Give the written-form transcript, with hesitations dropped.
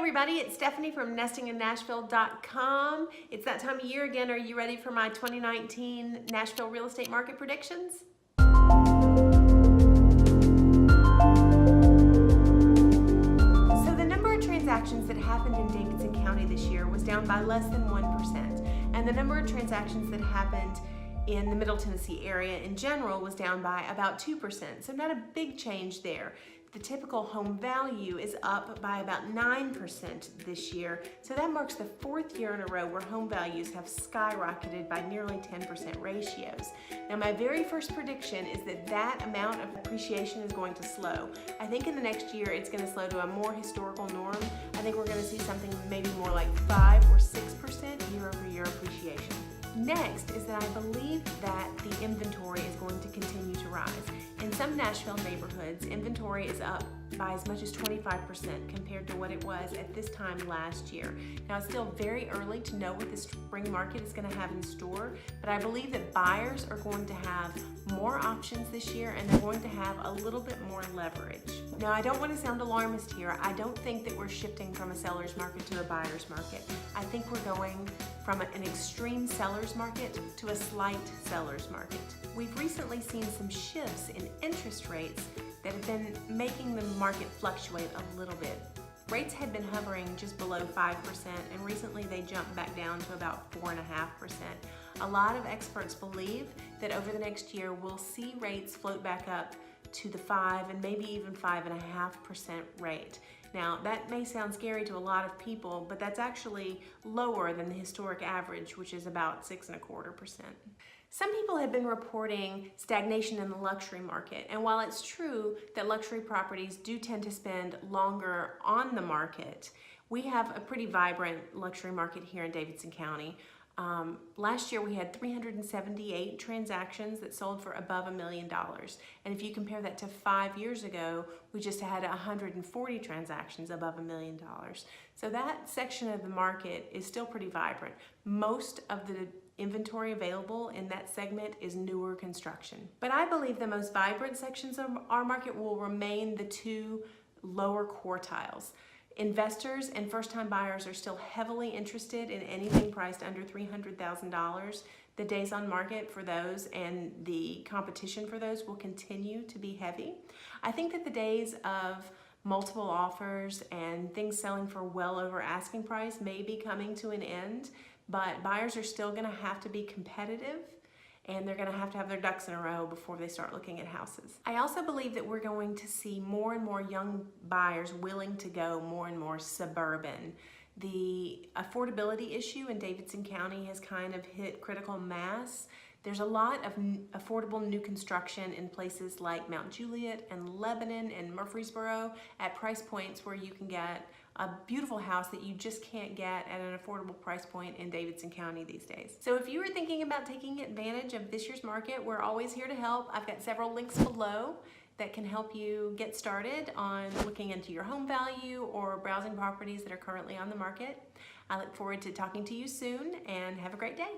everybody, it's Stephanie from nestinginnashville.com. It's that time of year again. Are you ready for my 2019 Nashville real estate market predictions? So the number of transactions that happened in Davidson County this year was down by less than 1%. And the number of transactions that happened in the Middle Tennessee area in general was down by about 2%. So not a big change there. The typical home value is up by about 9% this year. So that marks the fourth year in a row where home values have skyrocketed by nearly 10% ratios. Now my very first prediction is that that amount of appreciation is going to slow. I think in the next year it's going to slow to a more historical norm. I think we're going to see something maybe more like 5 or 6% year-over-year appreciation. Next is that I believe that the inventory is going to continue to rise. In some Nashville neighborhoods, inventory is up by as much as 25% compared to what it was at this time last year. Now it's still very early to know what the spring market is going to have in store, but I believe that buyers are going to have more options this year and they're going to have a little bit more leverage. Now I don't want to sound alarmist here. I don't think that we're shifting from a seller's market to a buyer's market. I think we're going from an extreme seller's market to a slight seller's market. We've recently seen some shifts in interest rates that have been making the market fluctuate a little bit. Rates had been hovering just below 5% and recently they jumped back down to about 4.5%. A lot of experts believe that over the next year we'll see rates float back up to the 5 and maybe even 5.5% rate. Now that may sound scary to a lot of people, but that's actually lower than the historic average, which is about 6.25%. Some people have been reporting stagnation in the luxury market, and while it's true that luxury properties do tend to spend longer on the market, we have a pretty vibrant luxury market here in Davidson County. Last year we had 378 transactions that sold for above $1 million. And if you compare that to 5 years ago, we just had 140 transactions above $1 million. So that section of the market is still pretty vibrant. Most of the inventory available in that segment is newer construction. But I believe the most vibrant sections of our market will remain the two lower quartiles. Investors and first-time buyers are still heavily interested in anything priced under $300,000. The days on market for those and the competition for those will continue to be heavy. I think that the days of multiple offers and things selling for well over asking price may be coming to an end, but buyers are still going to have to be competitive and they're going to have their ducks in a row before they start looking at houses. I also believe that we're going to see more and more young buyers willing to go more and more suburban. The affordability issue in Davidson County has kind of hit critical mass. There's a lot of affordable new construction in places like Mount Juliet and Lebanon and Murfreesboro at price points where you can get a beautiful house that you just can't get at an affordable price point in Davidson County these days. So if you are thinking about taking advantage of this year's market, we're always here to help. I've got several links below that can help you get started on looking into your home value or browsing properties that are currently on the market. I look forward to talking to you soon and have a great day.